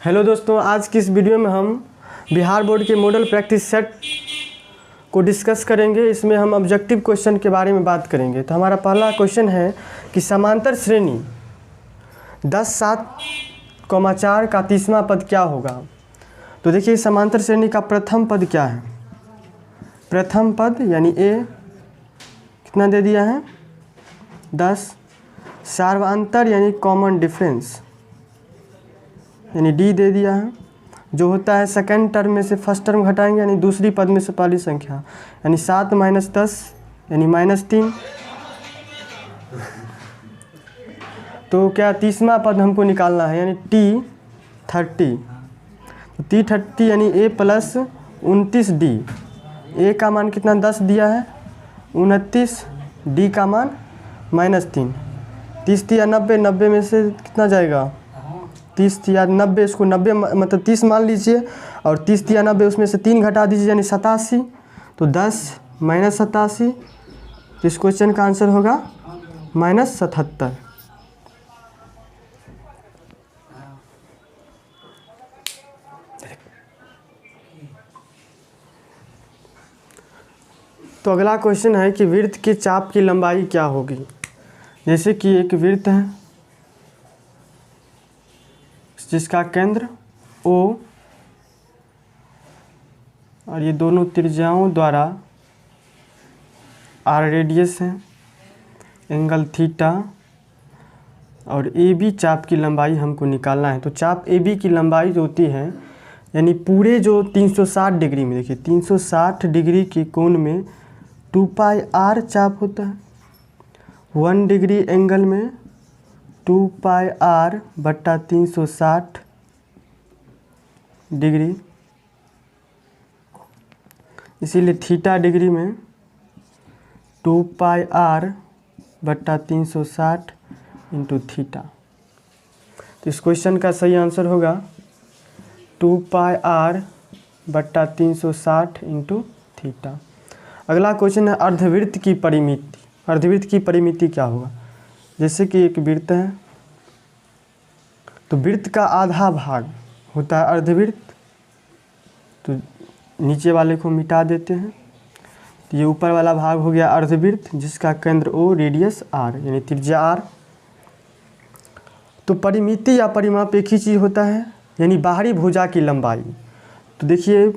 Hello दोस्तों, आज की इस वीडियो में हम बिहार बोर्ड के मॉडल प्रैक्टिस सेट को डिस्कस करेंगे। इसमें हम ऑब्जेक्टिव क्वेश्चन के बारे में बात करेंगे। तो हमारा पहला क्वेश्चन है कि समांतर श्रेणी 10, 7, 4 का 30वां पद क्या होगा। तो देखिए समांतर श्रेणी का प्रथम पद क्या है। प्रथम पद यानी ए कितना दे दिया है 10। सार्वअंतर यानी कॉमन डिफरेंस यानी डी दे दिया है। जो होता है सेकंड टर्म में से फर्स्ट टर्म घटाएंगे यानी दूसरी पद में से पहली संख्या यानी 7 - 10 यानी -3। तो क्या 30वां पद हमको निकालना है यानी T30। तो T30 यानी A + 29D। A का मान कितना 10 दिया है 29, D का मान -3। 30 या 90, 90 में से कितना जाएगा 30 या 90। इसको 90 मतलब 30 मान लीजिए और 30 या 90 उसमें से 3 घटा दीजिए यानी 87। तो 10 - 87। इस क्वेश्चन का आंसर होगा -77। तो अगला क्वेश्चन है कि वृत्त के चाप की लंबाई क्या होगी। जैसे कि एक वृत्त है जिसका केंद्र O और ये दोनों त्रिज्याओं द्वारा R रेडियस है, एंगल थीटा और AB चाप की लंबाई हमको निकालना है। तो चाप AB की लंबाई जो होती है यानी पूरे जो 360 डिग्री में, देखिए 360 डिग्री के कोण में 2πr चाप होता है। 1 डिग्री एंगल में 2πr/360 डिग्री, इसीलिए थीटा डिग्री में 2πr/360 इंटू थीटा। तो इस क्वेश्चन का सही आंसर होगा 2πr/360 इंटू थीटा। अगला क्वेश्चन है अर्धवृत्त की परिमिति। अर्धवृत्त की परिमिति क्या होगा। जैसे कि एक वृत्त है तो वृत्त का आधा भाग होता है अर्धवृत्त। तो नीचे वाले को मिटा देते हैं। तो ये ऊपर वाला भाग हो गया अर्धवृत्त जिसका केंद्र O, रेडियस R यानी त्रिज्या R। तो परिमिति या परिमाप एक ही चीज़ होता है यानी बाहरी भुजा की लंबाई। तो देखिए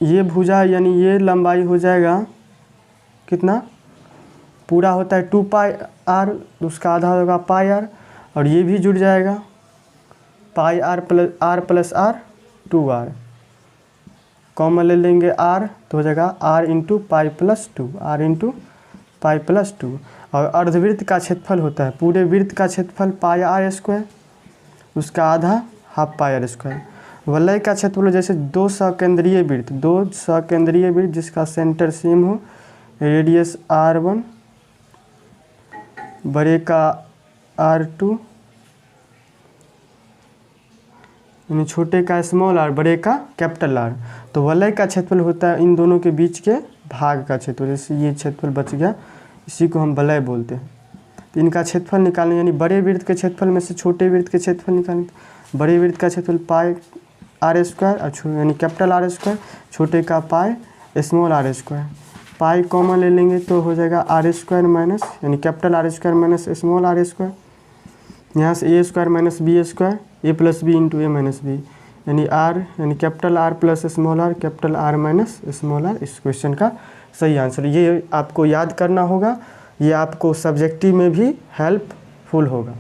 ये भुजा यानी ये लंबाई हो जाएगा कितना, पूरा होता है 2πr, उसका आधा होगा πr और ये भी जुड़ जाएगा πr + r 2r। कॉमन ले लेंगे r तो हो जाएगा r × π + 2, r × π + 2। और अर्धवृत्त का क्षेत्रफल होता है, पूरे वृत्त का क्षेत्रफल πr², उसका आधा ½ πr²। वलय का क्षेत्रफल जैसे 2 सकेंद्रीय वृत्त जिसका सेंटर सेम हो, रेडियस r1, बड़े का r2 यानी छोटे का स्मॉल r, बड़े का कैपिटल R। तो वलय का क्षेत्रफल होता है इन दोनों के बीच के भाग का क्षेत्रफल। जैसे ये क्षेत्रफल बच गया, इसी को हम वलय बोलते हैं। तो इनका क्षेत्रफल निकालने यानी बड़े वृत्त के क्षेत्रफल में से छोटे वृत्त के क्षेत्रफल निकालने। बड़े वृत्त का क्षेत्रफल πr² और यानी कैपिटल R², छोटे का π स्मॉल r²। पाई कॉमन ले लेंगे तो हो जाएगा r² माइनस यानी capital R² minus small r²। यहाँ से a² - b², a + b × a - b यानी r यानी capital R + small r, capital R minus small r। इस क्वेश्चन का सही आंसर ये आपको याद करना होगा, ये आपको सब्जेक्टिव में भी हेल्पफुल होगा।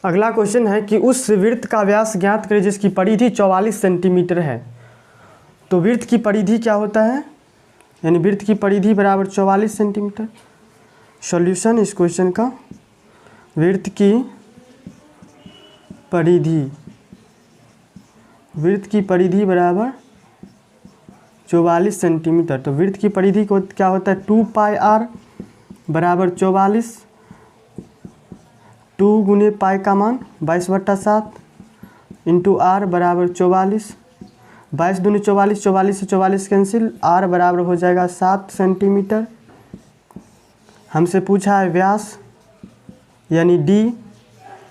अगला क्वेश्चन है कि उस वृत्त का व्यास ज्ञात करें जिसकी परिधि 44 सेंटीमीटर है। तो वृत्त की परिधि क्या होता है यानी वृत्त की परिधि बराबर 44 सेंटीमीटर। सॉल्यूशन इस क्वेश्चन का, वृत्त की परिधि बराबर 44 सेंटीमीटर। तो वृत्त की परिधि को क्या होता है 2πr बराबर 44, 2 × π का मान 22/7 इंटू r बराबर 44। 22 दूनी 44, 44 से 44 कैंसिल, r बराबर हो जाएगा 7 सेंटीमीटर। हमसे पूछा है व्यास यानी d,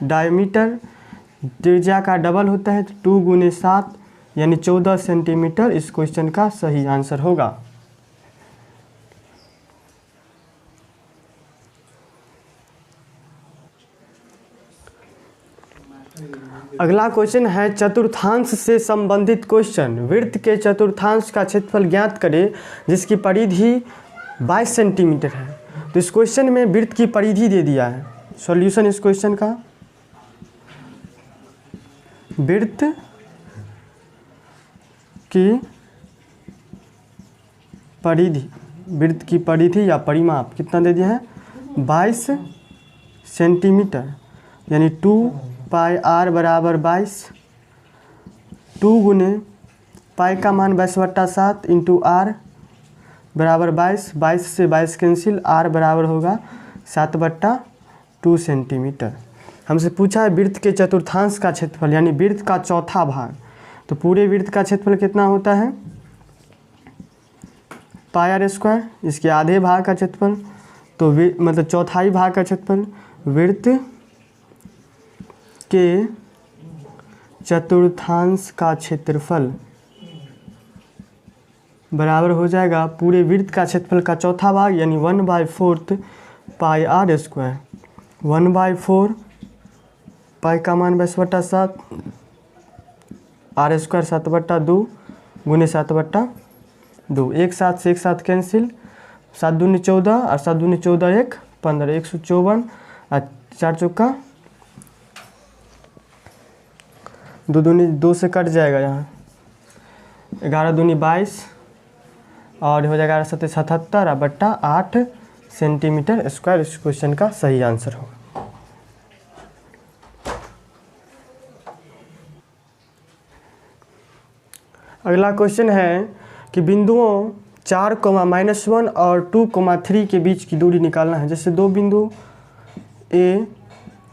डायमीटर त्रिज्या का डबल होता है, तो 2 गुने 7 यानी 14 सेंटीमीटर इस क्वेश्चन का सही आंसर होगा। अगला क्वेश्चन है चतुर्थांश से संबंधित क्वेश्चन। वृत्त के चतुर्थांश का क्षेत्रफल ज्ञात करें जिसकी परिधि 22 सेंटीमीटर है। तो इस क्वेश्चन में वृत्त की परिधि दे दिया है। सॉल्यूशन इस क्वेश्चन का, वृत्त की परिधि या परिमाप कितना दे दिया है 22 सेंटीमीटर, यानी 2 पाई r बराबर 22, 2 गुने पाई का मान 22/7 इंटू r बराबर 22, 22 से 22 कैंसिल, r बराबर होगा 7/2 सेंटीमीटर। हमसे पूछा है वृत्त के चतुर्थांश का क्षेत्रफल यानी वृत्त का चौथा भाग। तो पूरे वृत्त का क्षेत्रफल कितना होता है पाई r स्क्वायर, इसके आधे भाग का क्षेत्रफल, तो मतलब चौथाई भाग का क्षेत्रफल वृत्त के चतुर्थांश का क्षेत्रफल बराबर हो जाएगा पूरे वृत्त का क्षेत्रफल का चौथा भाग यानी 1/4 पाई r स्क्वायर। 1/4 पाई का मान 22/7, r स्क्वायर 7/2 गुने 7/2, एक साथ से एक साथ कैंसिल, 7 दूनी 14 और 7 दूनी 14 1 15, 154 और 4 चौका 2 दूनी 2 से कट जाएगा, यहाँ 11 दूनी 22 और हो जाएगा 7 77 और बट्टा 8 सेंटीमीटर स्क्वायर इस क्वेश्चन का सही आंसर होगा। अगला क्वेश्चन है कि बिंदुओं 4, -1 और 2, 3 के बीच की दूरी निकालना है। जैसे दो बिंदु A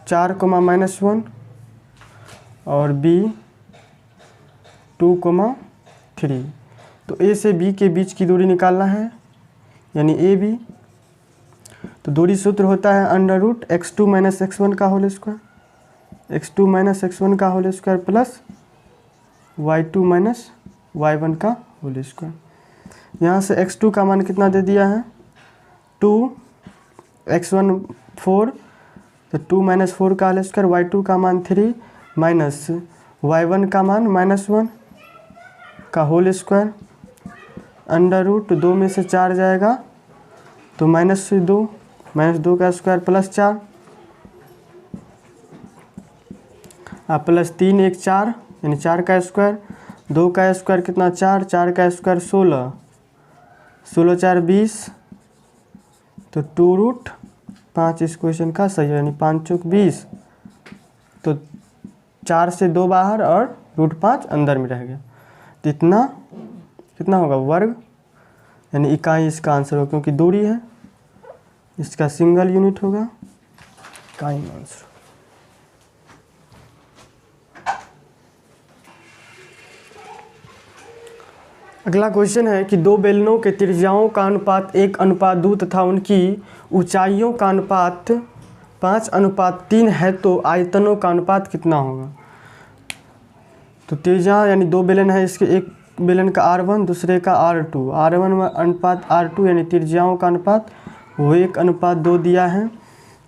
4, -1 और B 2, 3, तो A से B के बीच की दूरी निकालना है यानी AB। तो दूरी सूत्र होता है √x2 - x1 का होल स्क्वायर, x2 - x1 का whole square plus y2 - y1 का होल स्क्वायर। यहाँ से x2 का मान कितना दे दिया है 2, x1 4, तो 2 - 4 का होल स्क्वायर, y2 का मान 3 माइनस y1 का मान -1 का होल स्क्वायर, √2 में से 4 जाएगा तो -2 का स्क्वायर प्लस 4 प्लस 3 1 4 यानी 4 का स्क्वायर, 2 का स्क्वायर कितना 4, 4 का स्क्वायर 16, 16 4 20, तो 2√5 इस क्वेश्चन का सही है यानी 5 चौक 20, तो 4 से 2 बाहर और √5 अंदर में रह गया। तो इतना कितना होगा वर्ग यानी इकाई इसका आंसर होगा, क्योंकि दूरी है इसका सिंगल यूनिट होगा, इकाई आंसर। अगला क्वेश्चन है कि दो बेलनों के त्रिज्याओं का अनुपात 1:2 तथा उनकी ऊंचाइयों का अनुपात 5:3 है, तो आयतनों का अनुपात कितना होगा। तो त्रिज्या यानी दो बेलन है, इसके एक बेलन का R1 दूसरे का R2, R1 में अनुपात R2 यानी त्रिज्याओं का अनुपात वो 1:2 दिया है,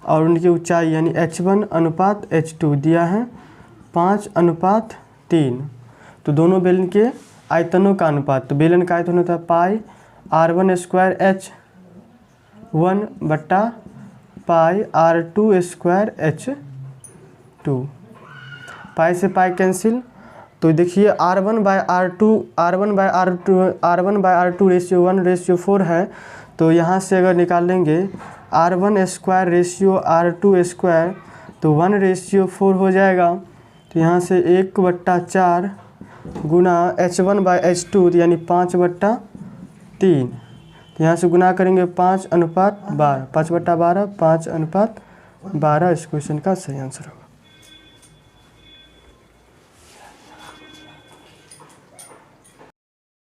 और उनकी ऊंचाई यानी H1 अनुपात H2 दिया है 5:3। तो दोनों बेलन के आयतनों का अनुपात, तो बेलन का आयतन होता है पाई R1 स्क्वायर H1 बट्टा पाई R2 स्क्वायर H2, पाई से पाई कैंसिल। तो देखिए R1/R2 रेशियो 1:4 है, तो यहाँ से अगर निकालेंगे R1 square ratio R2 square तो 1:4 हो जाएगा। तो यहाँ से 1/4 गुना H1/H2 यानी 5/3, तो यहाँ से गुना करेंगे 5:12, 5/12, 5:12 इस क्वेश्चन का सही आंसर होगा।